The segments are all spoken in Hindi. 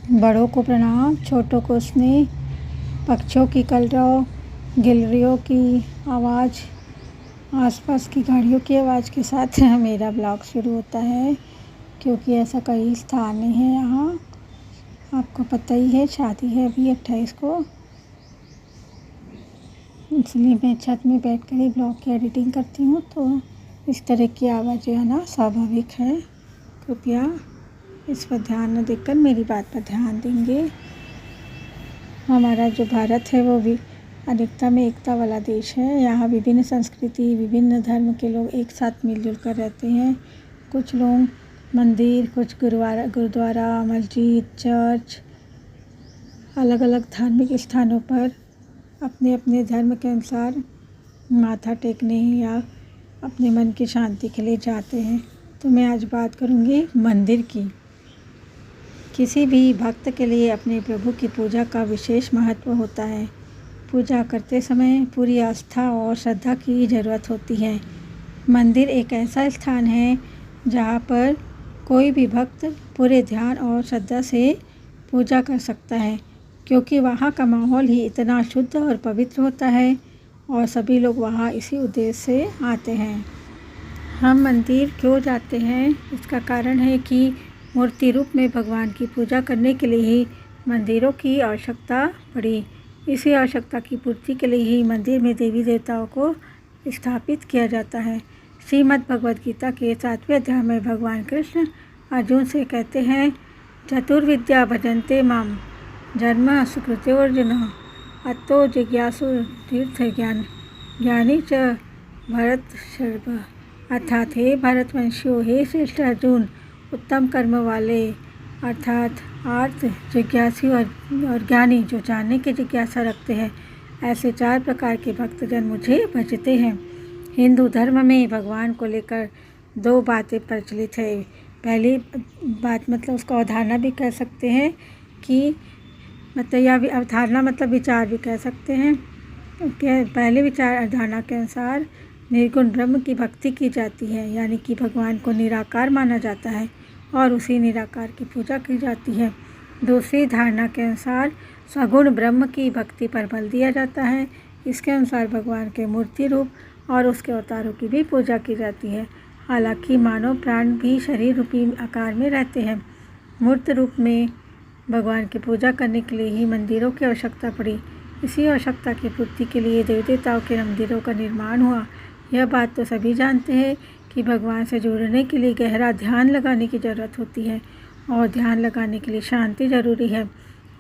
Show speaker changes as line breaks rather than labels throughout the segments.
बड़ों को प्रणाम, छोटों को स्नेह। पक्षियों की कलरव, गिलहरियों की आवाज़, आसपास की गाड़ियों की आवाज़ के साथ मेरा ब्लॉग शुरू होता है, क्योंकि ऐसा कई स्थान नहीं है यहाँ। आपको पता ही है, शादी है अभी 28 को, इसलिए मैं छत में बैठकर ही ब्लॉग की एडिटिंग करती हूँ। तो इस तरह की आवाज़ें आना स्वाभाविक है। कृपया इस पर ध्यान न देकर मेरी बात पर ध्यान देंगे। हमारा जो भारत है वो भी अनेकता में एकता वाला देश है। यहाँ विभिन्न संस्कृति, विभिन्न धर्म के लोग एक साथ मिलजुल कर रहते हैं। कुछ लोग मंदिर, कुछ गुरुद्वारा, मस्जिद, चर्च, अलग अलग धार्मिक स्थानों पर अपने अपने धर्म के अनुसार माथा टेकने या अपने मन की शांति के लिए जाते हैं। तो मैं आज बात करूँगी मंदिर की। किसी भी भक्त के लिए अपने प्रभु की पूजा का विशेष महत्व होता है। पूजा करते समय पूरी आस्था और श्रद्धा की ज़रूरत होती है। मंदिर एक ऐसा स्थान है जहाँ पर कोई भी भक्त पूरे ध्यान और श्रद्धा से पूजा कर सकता है, क्योंकि वहाँ का माहौल ही इतना शुद्ध और पवित्र होता है और सभी लोग वहाँ इसी उद्देश्य से आते हैं। हम मंदिर क्यों जाते हैं? इसका कारण है कि मूर्ति रूप में भगवान की पूजा करने के लिए ही मंदिरों की आवश्यकता पड़ी। इसी आवश्यकता की पूर्ति के लिए ही मंदिर में देवी देवताओं को स्थापित किया जाता है। श्रीमद् भगवद गीता के 7वें अध्याय में भगवान कृष्ण अर्जुन से कहते हैं, चतुर्विद्या भजन्ते माम जन्म सुकृत्योर्जुन अतो जिज्ञासु तीर्थ ज्ञानी च भरत शर्व। अर्थात हे भारतवंशियों, हे श्रेष्ठ अर्जुन, उत्तम कर्म वाले अर्थात आर्त, जिज्ञासु और ज्ञानी जो जानने की जिज्ञासा रखते हैं, ऐसे 4 प्रकार के भक्तजन मुझे भजते हैं। हिंदू धर्म में भगवान को लेकर 2 बातें प्रचलित है। पहली बात मतलब उसको अवधारणा भी कह सकते हैं कि मतलब या अवधारणा मतलब विचार भी कह सकते हैं। पहले विचार अवधारणा के अनुसार निर्गुण ब्रह्म की भक्ति की जाती है, यानी कि भगवान को निराकार माना जाता है और उसी निराकार की पूजा की जाती है। दूसरी धारणा के अनुसार सगुण ब्रह्म की भक्ति पर बल दिया जाता है। इसके अनुसार भगवान के मूर्ति रूप और उसके अवतारों की भी पूजा की जाती है। हालांकि मानव प्राण भी शरीर रूपी आकार में रहते हैं। मूर्त रूप में भगवान की पूजा करने के लिए ही मंदिरों की आवश्यकता पड़ी। इसी आवश्यकता की पूर्ति के लिए देवी देवताओं के मंदिरों का निर्माण हुआ। यह बात तो सभी जानते हैं कि भगवान से जुड़ने के लिए गहरा ध्यान लगाने की ज़रूरत होती है और ध्यान लगाने के लिए शांति ज़रूरी है।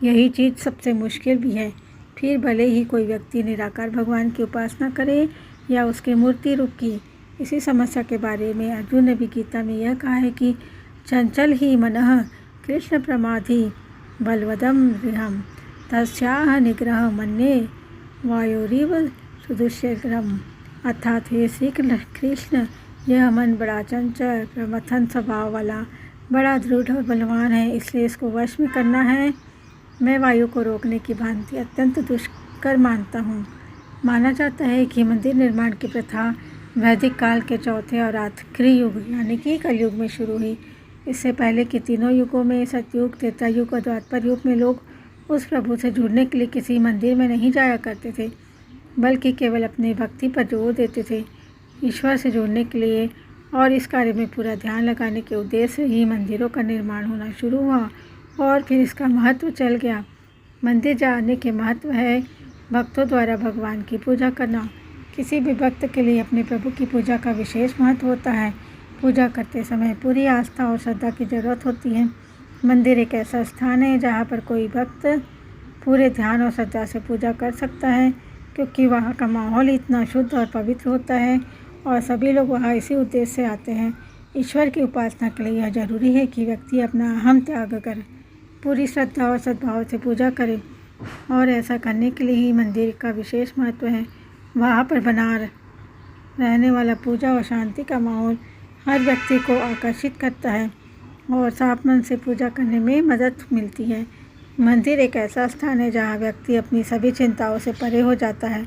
यही चीज़ सबसे मुश्किल भी है। फिर भले ही कोई व्यक्ति निराकार भगवान की उपासना करे या उसके मूर्ति रूप की। इसी समस्या के बारे में अर्जुन ने भी गीता में यह कहा है कि चंचल ही मनः कृष्ण प्रमाधि बलवदम गृहम तस्याह निग्रह मन्ये वायोरिव सुदुष्यग्रम। अर्थात हे श्री कृष्ण, यह मन बड़ा चंचल प्रमथन स्वभाव वाला, बड़ा दृढ़ और बलवान है, इसलिए इसको वश में करना है। मैं वायु को रोकने की भांति अत्यंत दुष्कर मानता हूँ। माना जाता है कि मंदिर निर्माण की प्रथा वैदिक काल के चौथे और आखिरी युग यानी कि कलयुग में शुरू हुई। इससे पहले के तीनों युगों में, सतयुग, त्रेता युग और द्वापर युग में, लोग उस प्रभु से जुड़ने के लिए किसी मंदिर में नहीं जाया करते थे, बल्कि केवल अपनी भक्ति पर जोर देते थे। ईश्वर से जुड़ने के लिए और इस कार्य में पूरा ध्यान लगाने के उद्देश्य से ही मंदिरों का निर्माण होना शुरू हुआ और फिर इसका महत्व चल गया। मंदिर जाने के महत्व है भक्तों द्वारा भगवान की पूजा करना। किसी भी भक्त के लिए अपने प्रभु की पूजा का विशेष महत्व होता है। पूजा करते समय पूरी आस्था और श्रद्धा की जरूरत होती है। मंदिर एक ऐसा स्थान है जहाँ पर कोई भक्त पूरे ध्यान और श्रद्धा से पूजा कर सकता है, क्योंकि वहाँ का माहौल इतना शुद्ध और पवित्र होता है और सभी लोग वहाँ इसी उद्देश्य से आते हैं। ईश्वर की उपासना के लिए यह जरूरी है कि व्यक्ति अपना अहम त्याग कर पूरी श्रद्धा और सद्भाव से पूजा करे, और ऐसा करने के लिए ही मंदिर का विशेष महत्व है। वहाँ पर बना रहने वाला पूजा और शांति का माहौल हर व्यक्ति को आकर्षित करता है और साफ मन से पूजा करने में मदद मिलती है। मंदिर एक ऐसा स्थान है जहाँ व्यक्ति अपनी सभी चिंताओं से परे हो जाता है।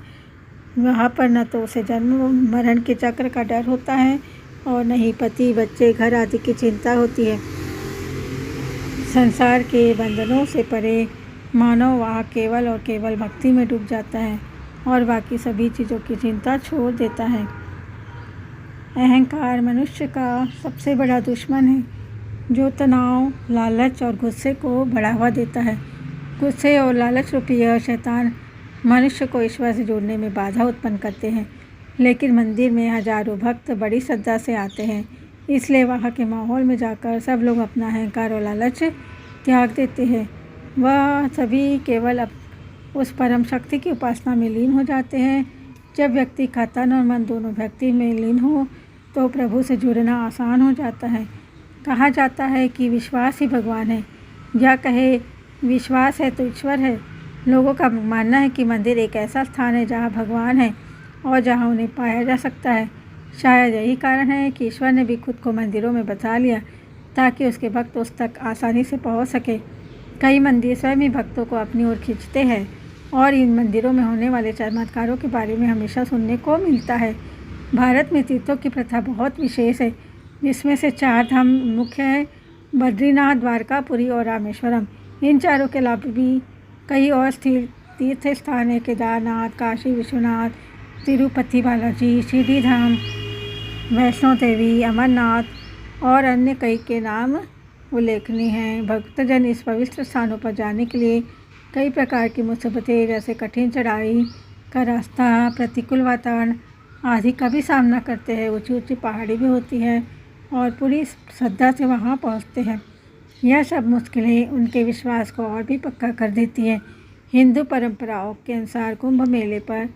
वहाँ पर न तो उसे जन्म मरण के चक्र का डर होता है और न ही पति, बच्चे, घर आदि की चिंता होती है। संसार के बंधनों से परे मानव वहाँ केवल और केवल भक्ति में डूब जाता है और बाकी सभी चीज़ों की चिंता छोड़ देता है। अहंकार मनुष्य का सबसे बड़ा दुश्मन है, जो तनाव, लालच और गुस्से को बढ़ावा देता है। गुस्से और लालच रूपी यह शैतान मनुष्य को ईश्वर से जुड़ने में बाधा उत्पन्न करते हैं। लेकिन मंदिर में हजारों भक्त बड़ी श्रद्धा से आते हैं, इसलिए वहाँ के माहौल में जाकर सब लोग अपना अहंकार और लालच त्याग देते हैं। वह सभी केवल उस परम शक्ति की उपासना में लीन हो जाते हैं। जब व्यक्ति का तन और मन दोनों भक्ति में लीन हो तो प्रभु से जुड़ना आसान हो जाता है। कहा जाता है कि विश्वास ही भगवान है, या कहे विश्वास है तो ईश्वर है। लोगों का मानना है कि मंदिर एक ऐसा स्थान है जहाँ भगवान है और जहाँ उन्हें पाया जा सकता है। शायद यही कारण है कि ईश्वर ने भी खुद को मंदिरों में बसा लिया ताकि उसके भक्त उस तक आसानी से पहुँच सके। कई मंदिर स्वयं ही भक्तों को अपनी ओर खींचते हैं और इन मंदिरों में होने वाले चमत्कारों के बारे में हमेशा सुनने को मिलता है। भारत में तीर्थों की प्रथा बहुत विशेष है, जिसमें से 4 धाम मुख्य है: बद्रीनाथ, द्वारका, पुरी और रामेश्वरम। इन चारों के अलावा भी कई और तीर्थ स्थान है: केदारनाथ, काशी विश्वनाथ, तिरुपति बालाजी, शिरडी धाम, वैष्णो देवी, अमरनाथ और अन्य कई के नाम उल्लेखनीय हैं। भक्तजन इस पवित्र स्थानों पर जाने के लिए कई प्रकार की मुसीबतें जैसे कठिन चढ़ाई का रास्ता, प्रतिकूल वातावरण आदि का भी सामना करते हैं। ऊंची ऊंची पहाड़ी भी होती है और पूरी श्रद्धा से वहां पहुंचते हैं। यह सब मुश्किलें उनके विश्वास को और भी पक्का कर देती है। हिंदू परंपराओं के अनुसार कुंभ मेले पर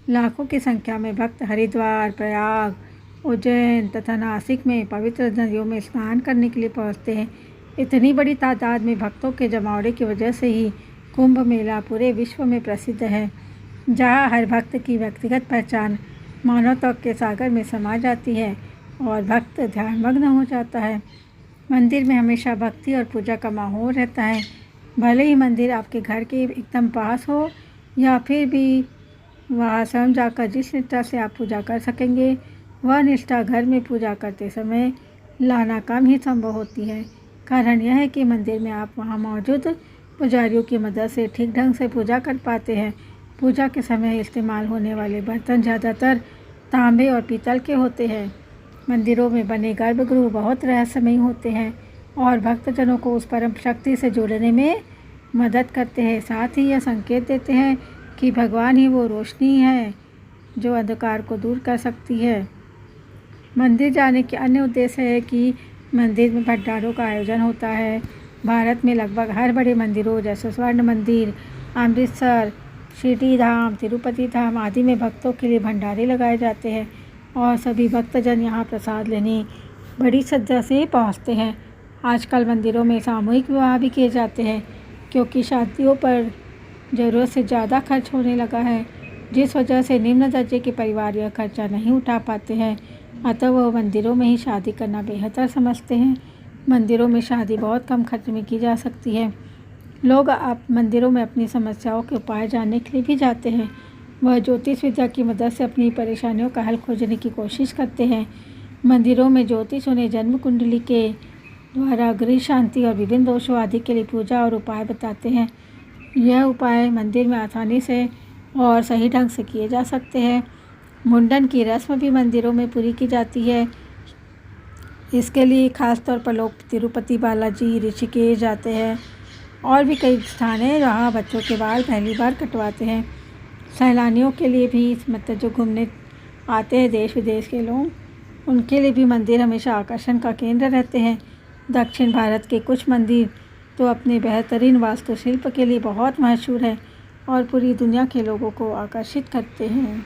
लाखों की संख्या में भक्त हरिद्वार, प्रयाग, उज्जैन तथा नासिक में पवित्र नदियों में स्नान करने के लिए पहुंचते हैं। इतनी बड़ी तादाद में भक्तों के जमावड़े की वजह से ही कुंभ मेला पूरे विश्व में प्रसिद्ध है, जहां हर भक्त की व्यक्तिगत पहचान मानवता के सागर में समा जाती है और भक्त ध्यानमग्न हो जाता है। मंदिर में हमेशा भक्ति और पूजा का माहौल रहता है। भले ही मंदिर आपके घर के एकदम पास हो या फिर भी वहाँ स्वयं जाकर जिस निष्ठा से आप पूजा कर सकेंगे, वह निष्ठा घर में पूजा करते समय लाना कम ही संभव होती है। कारण यह है कि मंदिर में आप वहाँ मौजूद पुजारियों की मदद से ठीक ढंग से पूजा कर पाते हैं। पूजा के समय इस्तेमाल होने वाले बर्तन ज़्यादातर तांबे और पीतल के होते हैं। मंदिरों में बने गर्भगृह बहुत रहस्यमयी होते हैं और भक्तजनों को उस परम शक्ति से जोड़ने में मदद करते हैं। साथ ही यह संकेत देते हैं कि भगवान ही वो रोशनी है जो अंधकार को दूर कर सकती है। मंदिर जाने के अन्य उद्देश्य है कि मंदिर में भंडारों का आयोजन होता है। भारत में लगभग हर बड़े मंदिरों जैसे स्वर्ण मंदिर, अमृतसर, शिरडी धाम, तिरुपति धाम आदि में भक्तों के लिए भंडारे लगाए जाते हैं और सभी भक्तजन यहाँ प्रसाद लेने बड़ी श्रद्धा से पहुँचते हैं। आजकल मंदिरों में सामूहिक विवाह भी किए जाते हैं, क्योंकि शादियों पर ज़रूरत से ज़्यादा खर्च होने लगा है, जिस वजह से निम्न दर्जे के परिवार यह खर्चा नहीं उठा पाते हैं। अतः वह मंदिरों में ही शादी करना बेहतर समझते हैं। मंदिरों में शादी बहुत कम खर्च में की जा सकती है। लोग आप मंदिरों में अपनी समस्याओं के उपाय जानने के लिए भी जाते हैं। वह ज्योतिष विद्या की मदद से अपनी परेशानियों का हल खोजने की कोशिश करते हैं। मंदिरों में ज्योतिष उन्हें जन्म कुंडली के द्वारा गृह शांति और विभिन्न दोषों आदि के लिए पूजा और उपाय बताते हैं। यह उपाय मंदिर में आसानी से और सही ढंग से किए जा सकते हैं। मुंडन की रस्म भी मंदिरों में पूरी की जाती है। इसके लिए खास तौर पर लोग तिरुपति बालाजी, ऋषिकेश जाते हैं और भी कई स्थान हैं जहाँ बच्चों के बाल पहली बार कटवाते हैं। सैलानियों के लिए भी मतलब जो घूमने आते हैं देश विदेश के लोग, उनके लिए भी मंदिर हमेशा आकर्षण का केंद्र रहते हैं। दक्षिण भारत के कुछ मंदिर तो अपने बेहतरीन वास्तुशिल्प के लिए बहुत मशहूर है और पूरी दुनिया के लोगों को आकर्षित करते हैं।